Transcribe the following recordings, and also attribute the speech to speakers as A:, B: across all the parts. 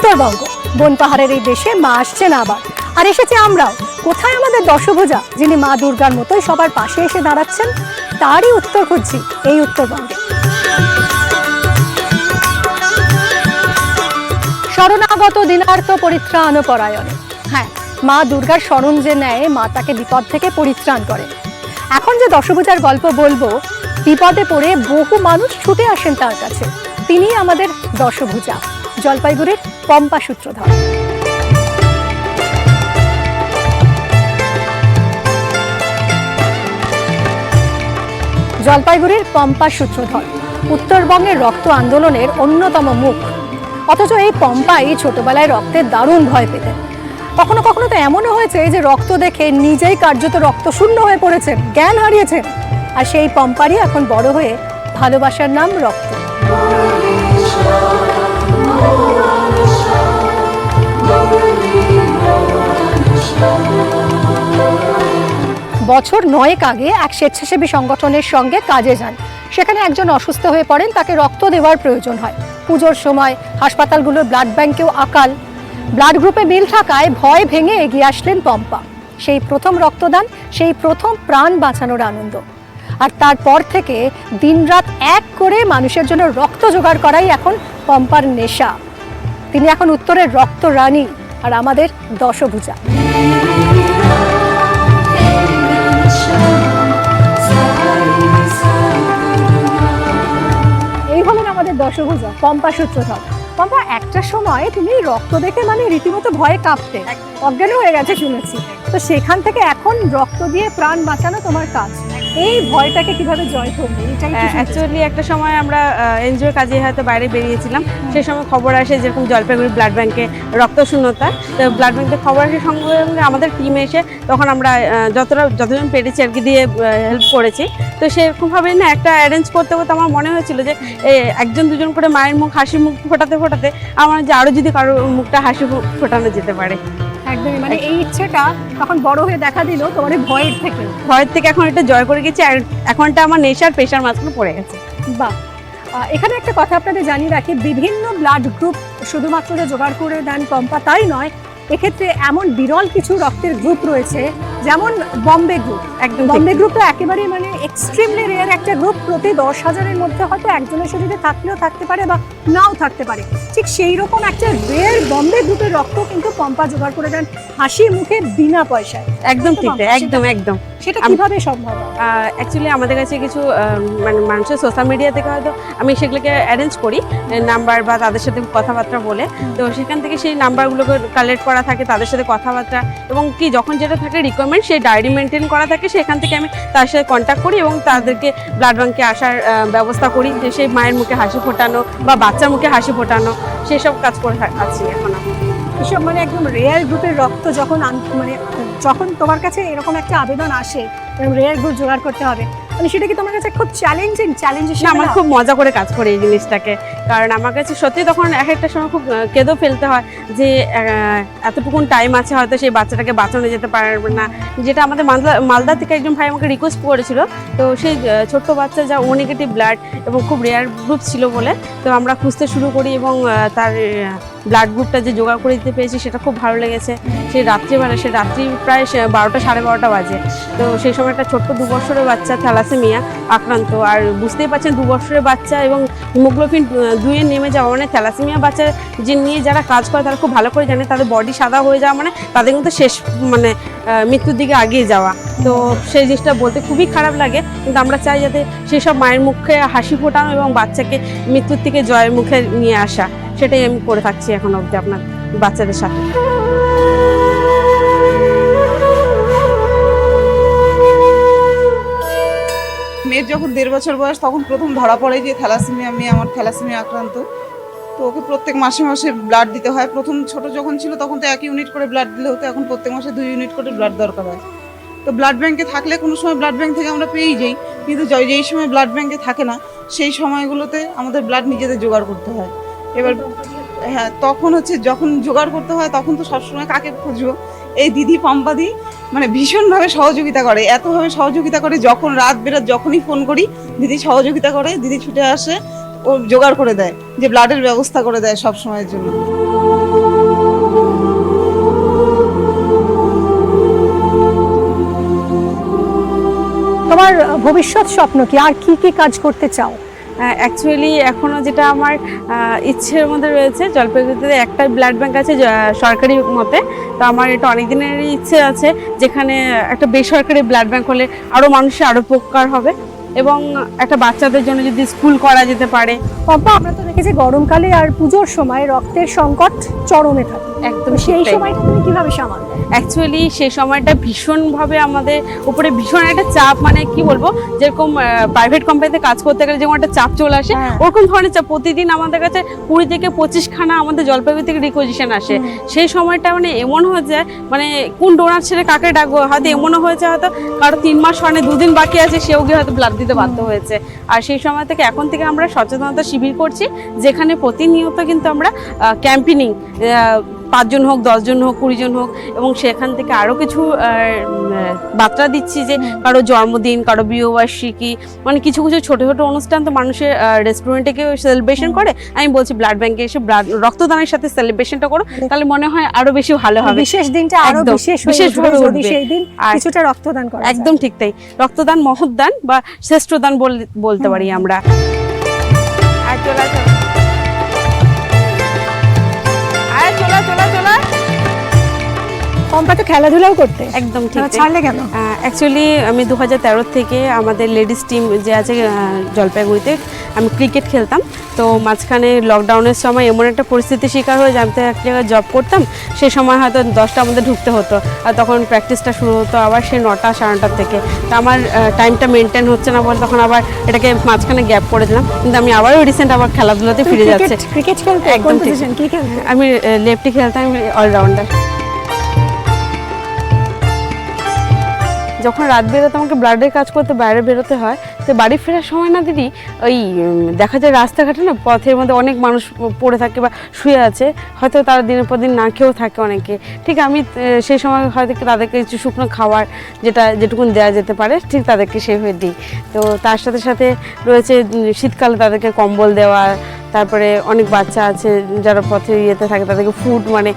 A: উত্তরবঙ্গ বন পাহাড়ের এই দেশে মা আসছেন আবার, আর এসেছে আমরাও। কোথায় আমাদের দশভুজা, যিনি মা দুর্গার মতোই সবার পাশে এসে দাঁড়াচ্ছেন? তারই উত্তর খুঁজছি এই উত্তরবঙ্গে। শরণাগত দিনার্থ পরিত্রাণ পরায়ণে। হ্যাঁ, মা দুর্গার শরণ যে নেয়, মা তাকে বিপদ থেকে পরিত্রাণ করে। এখন যে দশভুজার গল্প বলবো, বিপদে পড়ে বহু মানুষ ছুটে আসেন তার কাছে। তিনি আমাদের দশভুজা, জলপাইগুড়ির পম্পা সূত্রধর। জলপাইগুড়ির পম্পা সূত্রধর উত্তরবঙ্গের রক্ত আন্দোলনের অন্যতম মুখ। অথচ এই পম্পাই ছোটবেলায় রক্তের দারুণ ভয় পেতেন। কখনো কখনো তো এমনও হয়েছে যে রক্ত দেখে নিজেই কার্যত রক্ত শূন্য হয়ে পড়েছেন, জ্ঞান হারিয়েছেন। আর সেই পম্পারই এখন বড় হয়ে ভালোবাসার নাম রক্ত। বছর 9 আগে এক স্বেচ্ছাসেবী সংগঠনের সঙ্গে কাজে যান। সেখানে একজন অসুস্থ হয়ে পড়েন, তাকে রক্ত দেওয়ার প্রয়োজন হয়। পুজোর সময় হাসপাতালগুলোর ব্লাড ব্যাংকেও আকাল। ব্লাড গ্রুপে মিল থাকায় ভয় ভেঙে এগিয়ে আসলেন পম্পা। সেই প্রথম রক্তদান, সেই প্রথম প্রাণ বাঁচানোর আনন্দ। আর তারপর থেকে দিনরাত এক করে মানুষের জন্য রক্ত জোগাড় করাই এখন পম্পার নেশা। তিনি এখন উত্তরের রক্ত রানী আর আমাদের দশভুজা। এই হলেন আমাদের দশভুজা, পম্পা সূত্রধর। পম্পা, একটা সময় তুমি রক্ত দেখে মানে রীতিমতো ভয়ে কাঁপতে, অজ্ঞান হয়ে গেছে শুনেছি। তো সেখান থেকে এখন রক্ত দিয়ে প্রাণ বাঁচানো তোমার কাজ। এই ভয়টাকে কিভাবে জয় করবে?
B: অ্যাকচুয়ালি একটা সময় আমরা এনজিওর কাজে হয়তো বাইরে বেরিয়েছিলাম, সেই সময় খবর আসে যেরকম জলপাইগুড়ি ব্লাড ব্যাংকে রক্ত শূন্যতা। তো ব্লাড ব্যাংকে খবর আসার সঙ্গে সঙ্গে আমাদের টিম এসে তখন আমরা যতজন পেরেছি আর কি দিয়ে হেল্প করেছি। তো সেরকমভাবে না একটা অ্যারেঞ্জ করতে করতে আমার মনে হয়েছিল যে একজন দুজন করে মায়ের মুখ হাসি মুখ ফোটাতে ফোটাতে আমার যে আরও যদি কারোর মুখটা হাসি ফোটানো যেতে পারে।
A: একদমই, মানে এই ইচ্ছেটা তখন বড় হয়ে দেখা দিল তোমার ভয়ের থেকে
B: এখন এটা জয় করে গেছি। আর এখন এটা আমার নেশার পেশার মাঝখানে পড়ে গেছে।
A: বাহ, এখানে একটা কথা আপনাদের জানিয়ে রাখি, বিভিন্ন ব্লাড গ্রুপ শুধুমাত্র যে জোগাড় করে দেন পম্পা তাই নয়, এক্ষেত্রে এমন বিরল কিছু রক্তের গ্রুপ রয়েছে, যেমন বম্বে গ্রুপ। একদম, বম্বে গ্রুপ তো একেবারেই মানে এক্সট্রিমলি রেয়ার একটা গ্রুপ। প্রতি 10,000-এর মধ্যে হয়তো একজনের শরীরে থাকলেও থাকতে পারে বা নাও থাকতে পারে। ঠিক সেই রকম একটা রেয়ার বম্বে গ্রুপের রক্ত কিন্তু পম্পা জোগাড় করে দেন হাসি মুখে, বিনা পয়সায়।
B: একদম ঠিক, একদম।
A: সেটা কিভাবে সম্ভব?
B: অ্যাকচুয়ালি আমাদের কাছে কিছু মানে মানুষের সোশ্যাল মিডিয়া থেকে হয়তো আমি সেগুলোকে অ্যারেঞ্জ করি নাম্বার বা তাদের সাথে কথাবার্তা বলে। তো সেখান থেকে সেই নাম্বারগুলোকে কালেক্ট করা থাকে, তাদের সাথে কথাবার্তা এবং কি যখন যেটা থাকে রিকোয়ারমেন্ট সেই ডায়েরি মেনটেন করা থাকে। সেখান থেকে আমি তার সাথে কন্ট্যাক্ট করি এবং তাদেরকে ব্লাড ব্যাংকে আসার ব্যবস্থা করি, যে সেই মায়ের মুখে হাসি ফোটানো বা বাচ্চার মুখে হাসি ফোটানো, সেসব কাজ করে আছি এখন আমি।
A: এসব মানে একদম রেয়ার গ্রুপের রক্ত যখন তোমার কাছে এরকম একটা আবেদন আসে রেয়ার গ্রুপ জোগাড় করতে হবে, মানে সেটা কি তোমার কাছে খুব চ্যালেঞ্জিং?
B: আমার খুব মজা করে কাজ করে এই জিনিসটাকে, কারণ আমার কাছে সত্যি তখন এক একটা সময় খুব কেঁদেও ফেলতে হয় যে এতটুকুন টাইম আছে, হয়তো সেই বাচ্চাটাকে বাঁচানো যেতে পারবে না। যেটা আমাদের মালদা থেকে একজন ভাই আমাকে রিকোয়েস্ট করেছিল। তো সেই ছোট্ট বাচ্চা যা ও নেগেটিভ ব্লাড এবং খুব রেয়ার গ্রুপ ছিল বলে তো আমরা খুঁজতে শুরু করি এবং তার ব্লাড গ্রুপটা যে জোগাড় করে দিতে পেরেছি সেটা খুব ভালো লেগেছে। সেই রাত্রি প্রায় 12টা সাড়ে 12টা বাজে। তো সেই সময় একটা ছোট্ট 2 বছরের বাচ্চা থ্যালাসেমিয়া আক্রান্ত। আর বুঝতেই পারছেন 2 বছরের বাচ্চা এবং হিমোগ্লোবিন 2-এ নেমে যাওয়া মানে থ্যালাসেমিয়া বাচ্চা যে নিয়ে যারা কাজ করে তারা খুব ভালো করে জানে তাদের বডি সাদা হয়ে যাওয়া মানে তাদের কিন্তু শেষ মানে মৃত্যুর দিকে এগিয়ে যাওয়া। তো সেই জিনিসটা বলতে খুবই খারাপ লাগে, কিন্তু আমরা চাই যাতে সেসব মায়ের মুখে হাসি ফোটানো এবং বাচ্চাকে মৃত্যুর থেকে জয়ের মুখে নিয়ে আসা, সেটাই আমি করে থাকছি এখন অবধি আপনার বাচ্চাদের সাথে।
C: মেয়ের যখন 1.5 বছর বয়স তখন প্রথম ধরা পড়ে যে থ্যালাসেমিয়া, মেয়ে আমার থ্যালাসেমিয়া আক্রান্ত। তো ওকে প্রত্যেক মাসে মাসে ব্লাড দিতে হয়। প্রথম ছোট যখন ছিল তখন তো 1 ইউনিট করে ব্লাড দিলে হতো, এখন প্রত্যেক মাসে 2 ইউনিট করে ব্লাড দরকার হয়। তো ব্লাড ব্যাংকে থাকলে কোনো সময় ব্লাড ব্যাংক থেকে আমরা পেয়েই যাই, কিন্তু যেই সময় ব্লাড ব্যাংকে থাকে না সেই সময়গুলোতে আমাদের ব্লাড নিজেদের জোগাড় করতে হয়। এবার হ্যাঁ, তখন যখন জোগাড় করতে হয় তখন তো সবসময় কাকে খুঁজবো? এই দিদি পম্পাদি মানে ভীষণভাবে সহযোগিতা করে, এতভাবে সহযোগিতা করে, যখন রাত বেরাত যখনই ফোন করি দিদি সহযোগিতা করে, দিদি ছুটে আসে, ও জোগাড় করে দেয়, যে ব্লাডের ব্যবস্থা করে দেয় সব সময়ের জন্য।
A: তোমার ভবিষ্যৎ স্বপ্ন কি, আর কি কি কাজ করতে চাও?
B: অ্যাকচুয়ালি এখনও যেটা আমার ইচ্ছের মধ্যে রয়েছে, জলপাইগুড়িতে একটা ব্লাড ব্যাংক আছে সরকারি মতে, তো আমার এটা অনেক দিনেরই ইচ্ছে আছে যেখানে একটা বেসরকারি ব্লাড ব্যাংক হলে আরও মানুষের আরও উপকার হবে, এবং একটা বাচ্চাদের জন্য যদি স্কুল করা যেতে পারে।
A: পম্পা, আমরা তো দেখেছি গরমকালে আর পুজোর সময় রক্তের সংকট চরমে থাকে,
B: একদম
A: সেই সময়টা তুমি কিভাবে সামাল দাও?
B: অ্যাকচুয়ালি সেই সময়টা ভীষণভাবে আমাদের উপরে ভীষণ একটা চাপ, মানে কি বলবো, যেরকম প্রাইভেট কোম্পানিতে কাজ করতে গেলে যেমন একটা চাপ চলে আসে, ওরকম ধরনের চাপ প্রতিদিন আমাদের কাছে 20 থেকে 25 খানা আমাদের জলপাইগুড়ি থেকে রিকোজিশন আসে। সেই সময়টা মানে এমন হয়ে যায়, মানে কোন ডোনার ছেড়ে কাকে ডাকবো, হয়তো এমনও হয়েছে হয়তো কারো 3 মাস হয় না, 2 দিন বাকি আছে, সেও গিয়ে হয়তো ব্লাড দিতে বাধ্য হয়েছে। আর সেই সময় থেকে এখন থেকে আমরা সচেতনতা শিবির করছি, যেখানে প্রতিনিয়ত কিন্তু আমরা ক্যাম্পেইনিং 5 জন হোক, 10 জন হোক, 20 জন হোক, এবং সেখান থেকে আরও কিছু বার্তা দিচ্ছি যে কারো জন্মদিন, কারো বিবাহবার্ষিকী, মানে কিছু কিছু ছোটো ছোটো অনুষ্ঠান তো মানুষের রেস্টুরেন্টে কেউ সেলিব্রেশন করে, আমি বলছি ব্লাড ব্যাংকে এসে রক্তদানের সাথে সেলিব্রেশনটা করো, তাহলে মনে হয় আরও বেশি ভালো হবে,
A: বিশেষ দিনটা আরো বিশেষভাবে যদি সেই দিন কিছুটা রক্তদান করা।
B: একদম ঠিক তাই, রক্তদান মহৎ দান বা শ্রেষ্ঠ দান বলতে পারি আমরা। আর চলা চলা
A: পম্পা তো খেলাধুলাও করতে,
B: একদম ঠিক।
A: ছাড়লে কেন?
B: অ্যাকচুয়ালি আমি 2013 থেকে আমাদের লেডিস টিম যে আছে জলপাইগুড়িতে, আমি ক্রিকেট খেলতাম। তো মাঝখানে লকডাউনের সময় এমন একটা পরিস্থিতির শিকার হয়ে আমি তো এক জায়গায় জব করতাম, সেই সময় হয়তো 10টার মধ্যে ঢুকতে হতো, আর তখন প্র্যাকটিসটা শুরু হতো আবার সেই 9টা সাড়ে 9টার থেকে। তো আমার টাইমটা মেনটেন হচ্ছে না বলে তখন আবার এটাকে মাঝখানে গ্যাপ করে দিলাম, কিন্তু আমি আবারও রিসেন্ট আবার খেলাধুলাতে ফিরে যাচ্ছে।
A: ক্রিকেট খেলতে
B: একদম ঠিক। আমি লেফটি খেলতাম, আমি অলরাউন্ডার। যখন রাত বেরোতে আমাকে ব্লাডের কাজ করতে বাইরে বেরোতে হয়, তো বাড়ি ফেরার সময় না দিদি, ওই দেখা যায় রাস্তাঘাটে না পথের মধ্যে অনেক মানুষ পড়ে থাকে বা শুয়ে আছে, হয়তো তারা দিনের পর দিন না খেয়েও থাকে অনেকে। ঠিক আমি সেই সময় হয়তো তাদেরকে কিছু শুকনো খাবার যেটুকুন দেওয়া যেতে পারে, ঠিক তাদেরকে সেভাবে দিই। তো তার সাথে সাথে রয়েছে শীতকালে তাদেরকে কম্বল দেওয়া, তারপরে অনেক বাচ্চা আছে যারা পথে ইয়েতে থাকে, তাদেরকে ফুড মানে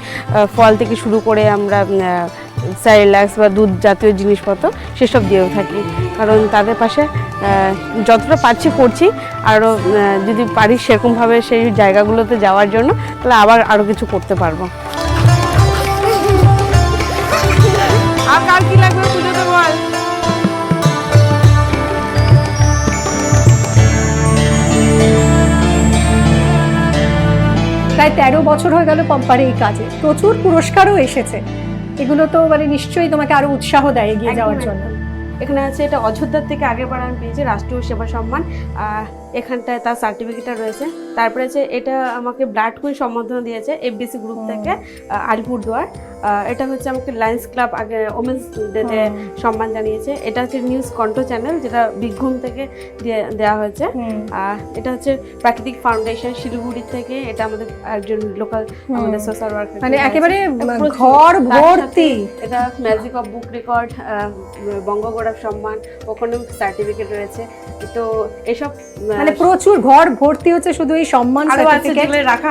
B: ফল থেকে শুরু করে আমরা সাইলাক্স বা দুধ জাতীয় জিনিসপত্র সেসব দিয়েও থাকি, কারণ তাদের পাশে যতটা পারছি করছি, আরও যদি পারি সেরকমভাবে সেই জায়গাগুলোতে যাওয়ার জন্য, তাহলে আবার আরও কিছু করতে পারবো। আর কার কি লাগবে পুজোতে বল?
A: প্রায় 13 বছর হয়ে গেল পম্পার এই কাজে, প্রচুর পুরস্কারও এসেছে, এগুলো তো মানে নিশ্চয়ই তোমাকে আরো উৎসাহ দেয় এগিয়ে যাওয়ার জন্য।
B: এখানে আছে এটা অযোধ্যার থেকে আগের বার আমি পেয়েছি রাষ্ট্রীয় সেবা সম্মান, এখানটায় তার সার্টিফিকেটটা রয়েছে। তারপরে আছে এটা আমাকে ব্লাড কুইন সম্বর্ধনা দিয়েছে এফবিসি গ্রুপ থেকে আলিপুরদুয়ার। এটা হচ্ছে আমাকে লায়ন্স ক্লাব আগে ওমেন্স ডেতে সম্মান জানিয়েছে। এটা হচ্ছে নিউজ কণ্ঠ চ্যানেল, যেটা বীরভূম থেকে দেওয়া হয়েছে। এটা হচ্ছে প্রাকৃতিক ফাউন্ডেশন শিলিগুড়ি থেকে, এটা আমাদের একজন লোকাল আমাদের সোশ্যাল ওয়ার্কার,
A: মানে একেবারে ঘর ভর্তি।
B: এটা ম্যাজিক অফ বুক রেকর্ড, বঙ্গগৌরব সম্মান, ওখানে সার্টিফিকেট রয়েছে। তো এসব
A: মানে প্রচুর ঘর ভর্তি হচ্ছে শুধু এই সম্মান সার্টিফিকেট,
B: রাখা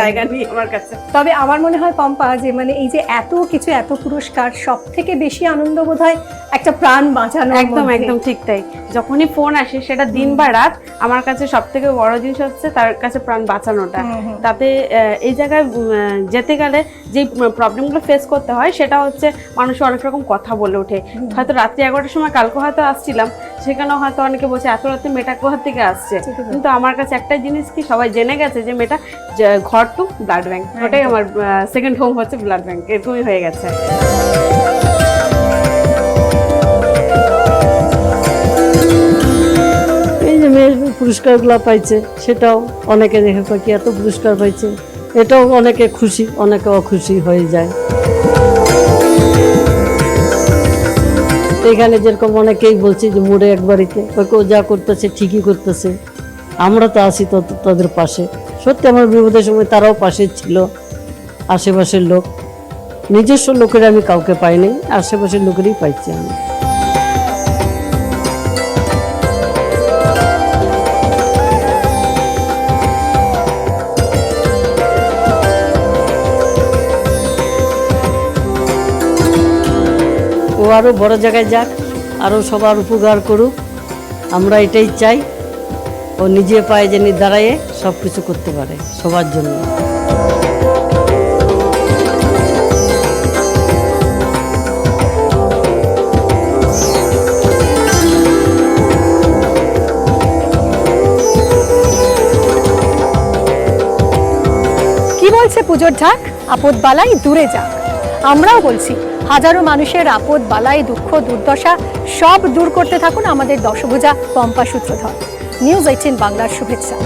B: জায়গা নেই আমার কাছে।
A: তবে আমার মনে হয় পম্পা যে মানে এই যে এত কিছু, এত পুরস্কার, সব থেকে বেশি আনন্দ বোধহয় একটা প্রাণ বাঁচানো।
B: একদম একদম ঠিক তাই। যখনই ফোন আসে, সেটা দিন বা রাত, আমার কাছে সব থেকে বড় জিনিস হচ্ছে তার কাছে প্রাণ বাঁচানোটা। তাতে এই জায়গায় যেতে গেলে যে প্রবলেমগুলো ফেস করতে হয়, সেটা হচ্ছে মানুষ অনেক রকম কথা বলে ওঠে। হয়তো রাত্রি 11টার সময় কালকে হয়তো আসছিলাম, সেখানেও হয়তো অনেকে বলছে এত রাতে মেয়েটা কোথা থেকে আসছে, কিন্তু আমার কাছে একটাই জিনিস কি, সবাই জেনে গেছে যে মেয়েটা ঘর টু ব্লাড ব্যাংক, ওটাই আমার সেকেন্ড হোম হচ্ছে ব্লাড ব্যাংক, এরকমই হয়ে গেছে।
D: এই যে মেয়ের পুরস্কারগুলো পাইছে, সেটাও অনেকে দেখে কি এত পুরস্কার পাইছে, এটাও অনেকে খুশি, অনেকে অখুশি হয়ে যায়। এখানে যেরকম অনেকেই বলছে যে মোড়ে এক বাড়িতে কেউ যা করতেছে ঠিকই করতেছে, আমরা তো আছি তো তাদের পাশে। সত্যি আমার বিপদের সময় তারাও পাশে ছিল, আশেপাশের লোক। নিজস্ব লোকের আমি কাউকে পাইনি, আশেপাশের লোকেরই পাইছি আমি। ও আরও বড় জায়গায় যাক, আরও সবার উপকার করুক, আমরা এটাই চাই। ও নিজে পায়ে যেন দাঁড়ায়ে সব কিছু করতে পারে সবার জন্য।
A: কি বলছে পুজোর ঢাক? আপদ বালাই দূরে যাক। আমরাও বলছি হাজারো মানুষের আপদ বালাই দুঃখ দুর্দশা সব দূর করতে থাকুন আমাদের দশভুজা পম্পা সূত্রধর। নিউজ 18 বাংলার শুভেচ্ছা।